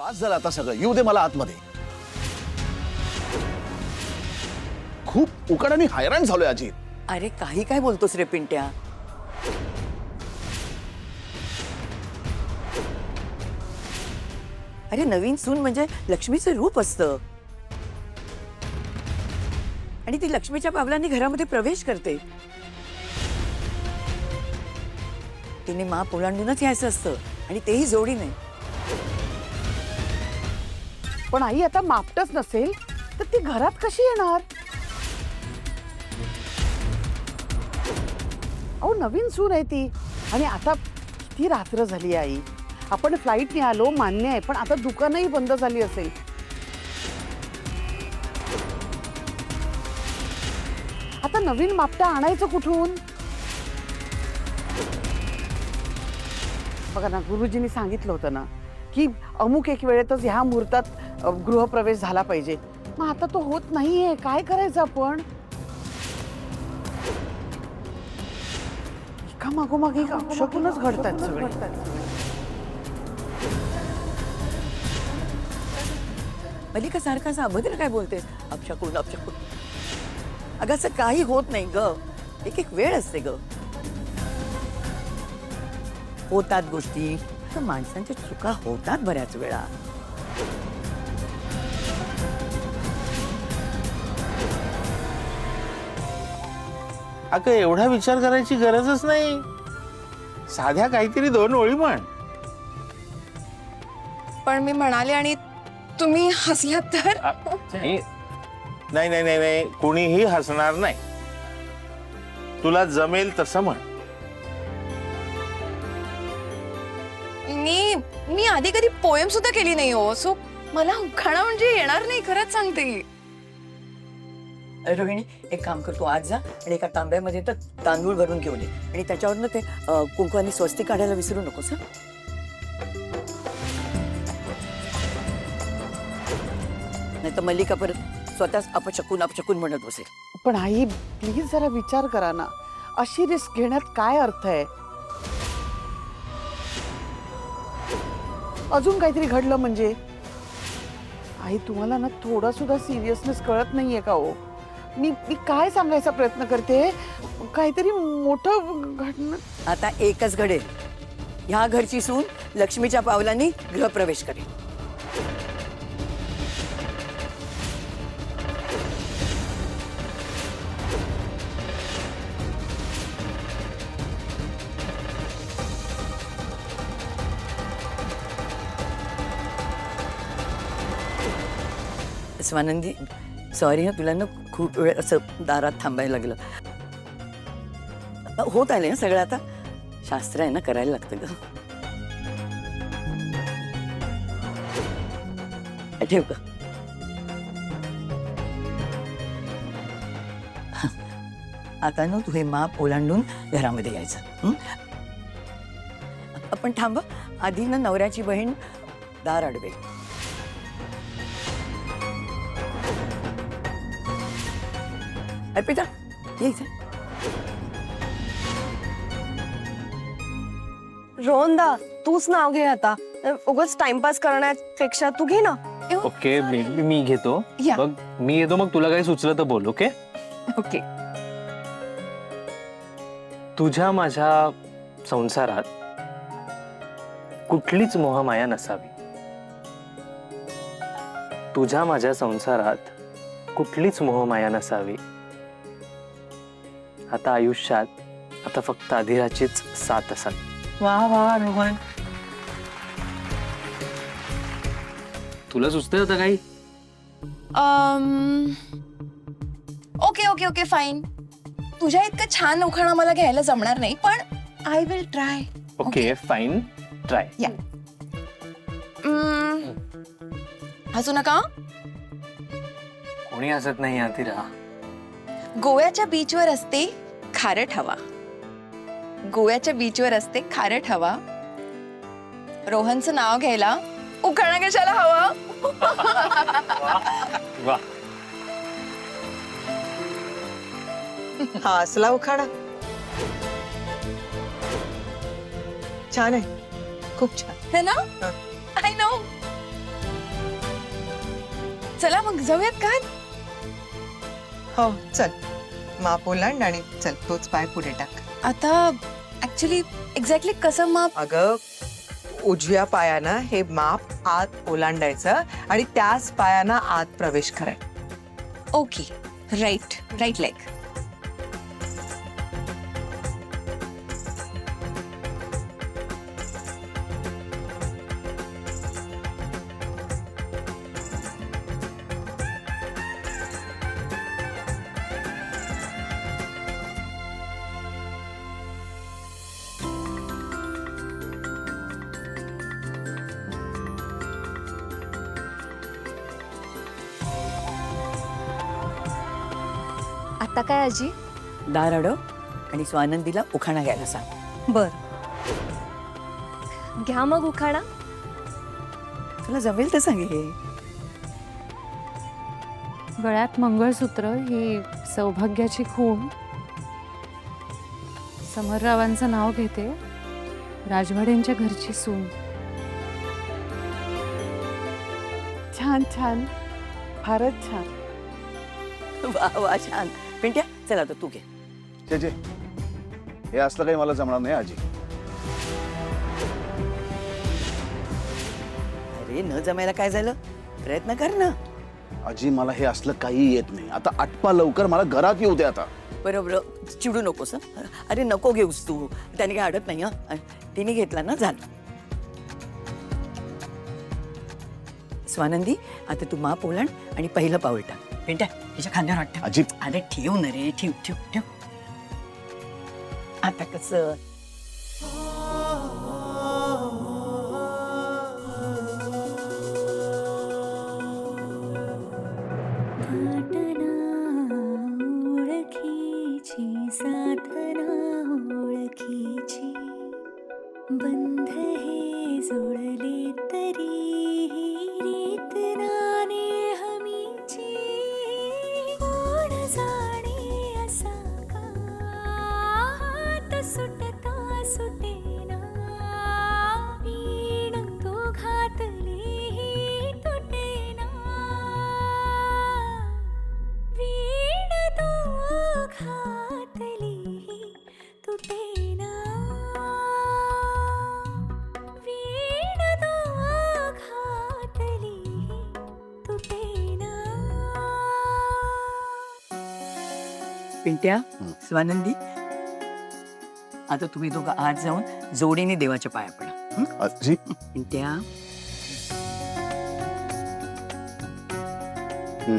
बास झालं आता सगळं. येऊ दे मला आतमध्ये. खूप उकाडाने हैराण झालोय अजित. अरे काही काय बोलतोस रे पिंट्या. अरे नवीन सून म्हणजे लक्ष्मीचं रूप असतं आणि ती लक्ष्मीच्या पावलांनी घरामध्ये प्रवेश करते. तिने माप ओलांडूनच यायचं असतं आणि तेही जोडीने. पण आई आता मापटच नसेल तर ती घरात कशी येणार? अहो नवीन सून आहे ती आणि आता किती रात्र झाली आई. आपण फ्लाईटने आलो मान्य आहे, पण आता दुकानही बंद झाली असेल. आता नवीन मापटा आणायचं कुठून? बघा ना, गुरुजींनी सांगितलं होतं ना की अमुक एक वेळेतच ह्या मुहूर्तात गृहप्रवेश झाला पाहिजे. मग आता तो होत नाहीये, काय करायचं आपण? एका मागोमाग एक अपशकुनच घडतात सगळे. मल्लिका सारखा असं अभद्र काय बोलतेस? अपशकुन अपशकुन. अगं असं काही होत नाही ग. एक एक वेळ असते ग. होतात गोष्टी, तर माणसांच्या चुका होतात बऱ्याच वेळा. अगं एवढा विचार करायची गरजच नाही. साध्या काहीतरी 2 ओळी म्हण. पण मी म्हणाले आणि तुम्ही हसलात तर. नाही नाही नाही नाही, कोणीही हसणार नाही. तुला जमेल तसं म्हण. मी आधी कधी पोएम सुद्धा केली नाही हो, सो मला उखाणा म्हणजे येणार नाही, खरंच सांगते. रोहिणी एक काम कर, तू आज जा आणि एका तांब्यामध्ये तर तांदूळ भरून घेऊन ये आणि त्याच्यावरनं ते कुंकवानी स्वस्तिक काढायला विसरू नकोस. नाही तर मल्लिका परत स्वतःच अपशकुन अपशकुन म्हणत बसेल. पण आई प्लीज जरा विचार करा ना, अशी रिस्क घेण्यात काय अर्थ आहे? अजून काहीतरी घडलं म्हणजे? आई तुम्हाला ना थोडा सुद्धा सिरियसनेस कळत नाहीये का हो? मी काय सांगायचा प्रयत्न करते, काहीतरी मोठं घडणं. आता एकच घडेल. ह्या घरची सून लक्ष्मीच्या पावलांनी गृहप्रवेश करेल. स्वानंदी सॉरी ना, तुला ना खूप वेळ असं दारात थांबायला लागलं. होत आले ना सगळं. आता शास्त्र आहे ना, करायला लागतं ग. ठेव ग. आता ना तू हे माप ओलांडून घरामध्ये यायचं. आपण थांब. आधी ना नवऱ्याची बहीण दार अडवेल. अर्पिता यायचं. रोहनदा तूच नाव घे आता. उगाच टाइमपास करण्यापेक्षा तू घे ना. ओके मी घेतो. या. मग मी येतो. मग तुला काही सुचलं तर बोल. Okay okay. तुझ्या माझ्या संसारात कुठलीच मोहमाया नसावी. तुझ्या माझ्या संसारात कुठलीच मोहमाया नसावी. आता आयुष्यात आता फक्त अधिराचीच साथ असावी. वा वा रोहन. तुला सुचतंय होतं काही? Okay okay okay fine. तुझ्या इतकं छान उखाणा मला घ्यायला जमणार नाही, पण I will try. Okay fine try. या. हसू नका. कोणी हसत नाही अधिरा. गोव्याच्या बीचवर असते खारट हवा. गोव्याच्या बीचवर असते खारट हवा. रोहनचं नाव घ्यायला उखाणा कशाला हवा? वा. हा असला उखाणा छान आहे, खूप छान. है ना? I know. चला मग जाऊयात का? हो चल माप ओलांड आणि चल तोच पाय पुढे टाक. आता ऍक्च्युली एक्झॅक्टली कसं माप? अगं उजव्या पायानं हे माप आत ओलांडायचं आणि त्याच पायानं आत प्रवेश करायचा. Okay, right leg. आता काय आजी? दार अडव आणि स्वानंदीला उखाणा घ्यायला सांग. बर. घ्या मग उखाणा. तुला जमेल तर सांग हे. गळ्यात मंगळसूत्र ही सौभाग्याची खूण. समररावांचं नाव घेते, राजवाड्यांच्या घरची सून. छान छान, फारच छान. वा वा छान. पिंट्या चला आता तू घे. जे हे असलं काही मला जमणार नाही आजी. अरे न जमायला काय झालं, प्रयत्न कर ना. आजी मला हे असलं काही येत नाही. आता आटपा लवकर, मला घरात येऊ दे आता. बरोबर, चिडू नकोस हं. अरे नको घेऊस तू, त्याने काय अडत नाही हं. तिने घेतला ना, झालं. स्वानंदी आता तू माप ओलांड आणि पहिलं पाऊल टाक. पिंट्या तिच्या खांद्यावर हात ठेव. आजी अरे ठेव ना रे, ठेव ठेव ठेव. आता कसं? ओळखीची साधना ओळखीची बंध हे जोडले तरीही रीत नाने हमीची कोण जाणे असा का हात सुटता सुटेना वीण तो घातली तुटेना वीण तो घातली तुटेना वीण तो घातली तुटेना. पिंट्या, स्वानंदी आता तुम्ही दोघं आज जाऊन जोडीने देवाच्या पाया पडा हं? आजी पिंट्या. हं.